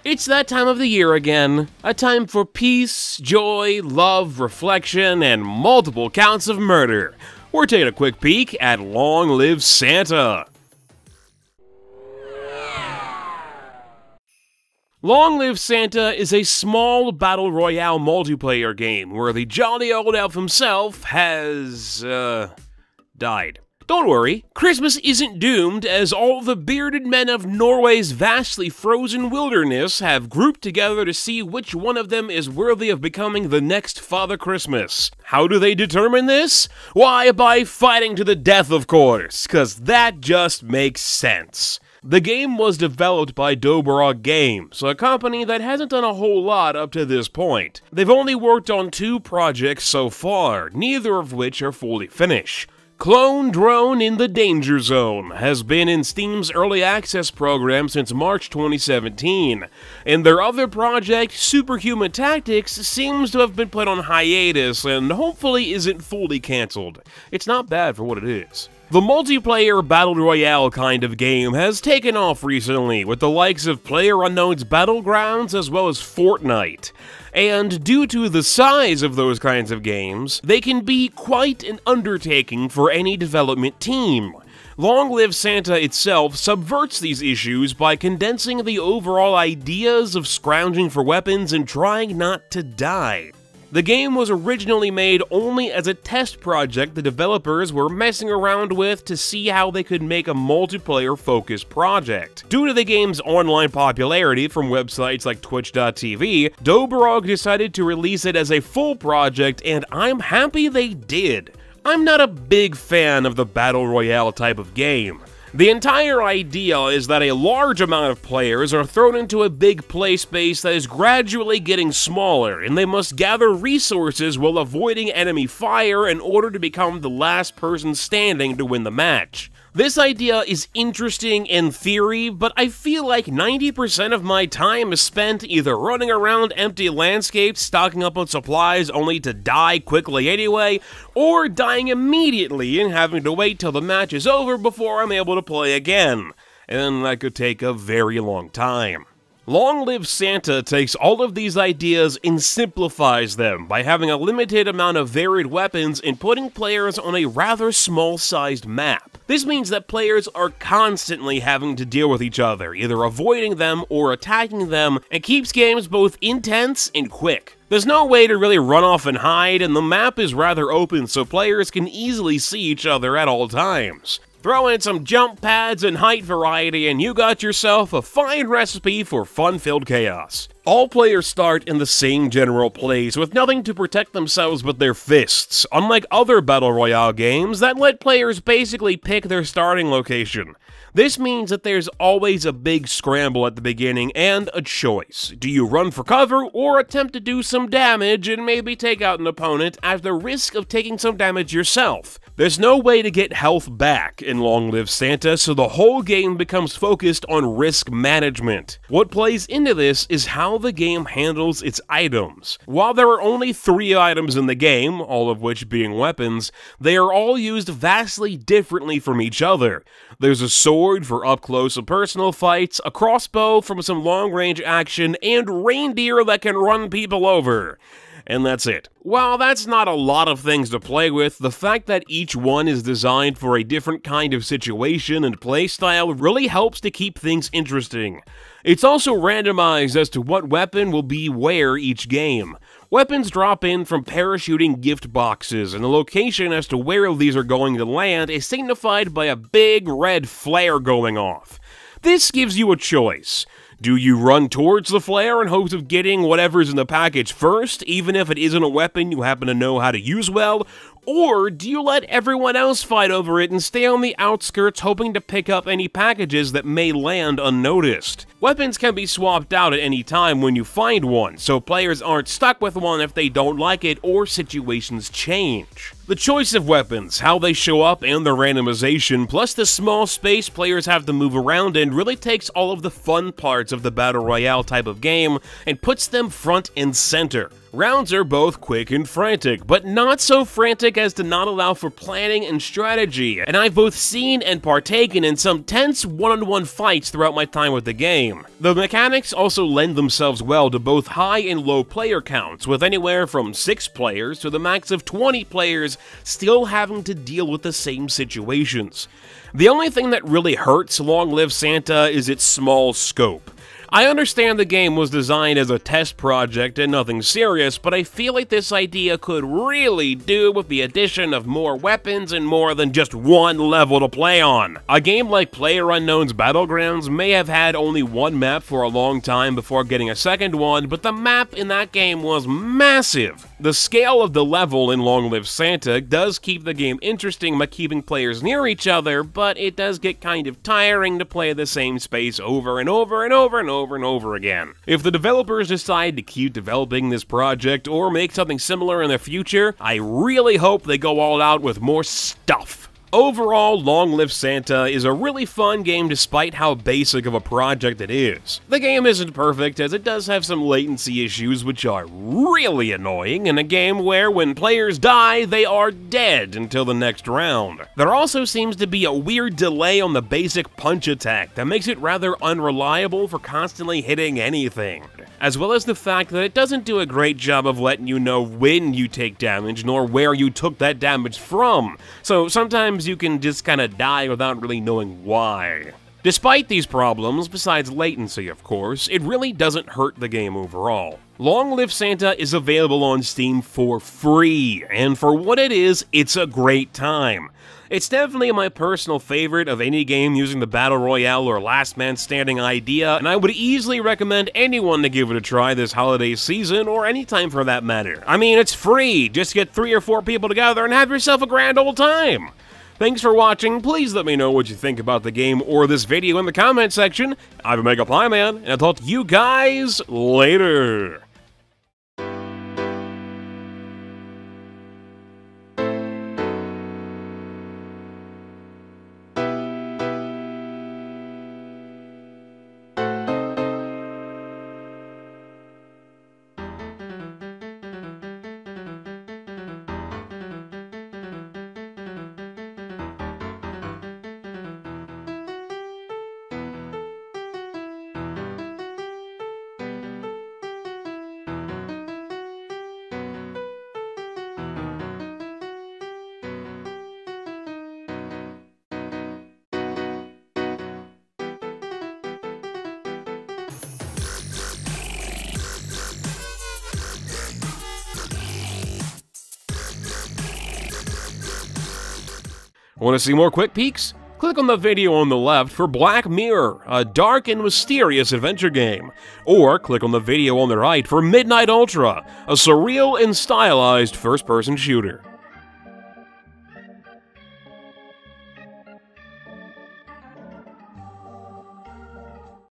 It's that time of the year again, a time for peace, joy, love, reflection, and multiple counts of murder. We're taking a quick peek at Long Live Santa. Long Live Santa is a small battle royale multiplayer game where the jolly old elf himself has, died. Don't worry, Christmas isn't doomed, as all the bearded men of Norway's vastly frozen wilderness have grouped together to see which one of them is worthy of becoming the next Father Christmas. How do they determine this? Why, by fighting to the death, of course, 'cause that just makes sense. The game was developed by Dobrog Games, a company that hasn't done a whole lot up to this point. They've only worked on 2 projects so far, neither of which are fully finished. Clone Drone in the Danger Zone has been in Steam's Early Access program since March 2017, and their other project, Superhuman Tactics, seems to have been put on hiatus and hopefully isn't fully cancelled. It's not bad for what it is. The multiplayer battle royale kind of game has taken off recently with the likes of PlayerUnknown's Battlegrounds as well as Fortnite. And due to the size of those kinds of games, they can be quite an undertaking for any development team. Long Live Santa itself subverts these issues by condensing the overall ideas of scrounging for weapons and trying not to die. The game was originally made only as a test project the developers were messing around with to see how they could make a multiplayer-focused project. Due to the game's online popularity from websites like Twitch.tv, Dobrog decided to release it as a full project, and I'm happy they did. I'm not a big fan of the Battle Royale type of game. The entire idea is that a large amount of players are thrown into a big play space that is gradually getting smaller, and they must gather resources while avoiding enemy fire in order to become the last person standing to win the match. This idea is interesting in theory, but I feel like 90% of my time is spent either running around empty landscapes, stocking up on supplies only to die quickly anyway, or dying immediately and having to wait till the match is over before I'm able to play again. And that could take a very long time. Long Live Santa takes all of these ideas and simplifies them by having a limited amount of varied weapons and putting players on a rather small-sized map. This means that players are constantly having to deal with each other, either avoiding them or attacking them, and keeps games both intense and quick. There's no way to really run off and hide, and the map is rather open so players can easily see each other at all times. Throw in some jump pads and height variety and you got yourself a fine recipe for fun-filled chaos. All players start in the same general place with nothing to protect themselves but their fists, unlike other Battle Royale games that let players basically pick their starting location. This means that there's always a big scramble at the beginning and a choice. Do you run for cover or attempt to do some damage and maybe take out an opponent at the risk of taking some damage yourself? There's no way to get health back in Long Live Santa, so the whole game becomes focused on risk management. What plays into this is how the game handles its items. While there are only 3 items in the game, all of which being weapons, they are all used vastly differently from each other. There's a sword for up-close and personal fights, a crossbow from some long-range action, and reindeer that can run people over. And that's it. While that's not a lot of things to play with, the fact that each one is designed for a different kind of situation and playstyle really helps to keep things interesting. It's also randomized as to what weapon will be where each game. Weapons drop in from parachuting gift boxes, and the location as to where these are going to land is signified by a big red flare going off. This gives you a choice. Do you run towards the flare in hopes of getting whatever's in the package first, even if it isn't a weapon you happen to know how to use well? Or do you let everyone else fight over it and stay on the outskirts hoping to pick up any packages that may land unnoticed? Weapons can be swapped out at any time when you find one, so players aren't stuck with one if they don't like it or situations change. The choice of weapons, how they show up, and the randomization, plus the small space players have to move around in, really takes all of the fun parts of the Battle Royale type of game and puts them front and center. Rounds are both quick and frantic, but not so frantic as to not allow for planning and strategy, and I've both seen and partaken in some tense one-on-one fights throughout my time with the game. game. The mechanics also lend themselves well to both high and low player counts, with anywhere from 6 players to the max of 20 players still having to deal with the same situations. The only thing that really hurts Long Live Santa is its small scope. I understand the game was designed as a test project and nothing serious, but I feel like this idea could really do with the addition of more weapons and more than just one level to play on. A game like PlayerUnknown's Battlegrounds may have had only one map for a long time before getting a second one, but the map in that game was massive. The scale of the level in Long Live Santa does keep the game interesting by keeping players near each other, but it does get kind of tiring to play the same space over and over and over and over and over again. If the developers decide to keep developing this project or make something similar in the future, I really hope they go all out with more stuff. Overall, Long Live Santa is a really fun game despite how basic of a project it is. The game isn't perfect, as it does have some latency issues which are really annoying in a game where when players die, they are dead until the next round. There also seems to be a weird delay on the basic punch attack that makes it rather unreliable for constantly hitting anything, as well as the fact that it doesn't do a great job of letting you know when you take damage nor where you took that damage from, so sometimes you can just kinda die without really knowing why. Despite these problems, besides latency of course, it really doesn't hurt the game overall. Long Live Santa is available on Steam for free, and for what it is, it's a great time. It's definitely my personal favorite of any game using the Battle Royale or Last Man Standing idea, and I would easily recommend anyone to give it a try this holiday season, or anytime for that matter. I mean, it's free, just get 3 or 4 people together and have yourself a grand old time! Thanks for watching. Please let me know what you think about the game or this video in the comment section. I'm MegapieMan, and I'll talk to you guys later. Want to see more quick peeks? Click on the video on the left for Black Mirror, a dark and mysterious adventure game. Or click on the video on the right for Midnight Ultra, a surreal and stylized first-person shooter.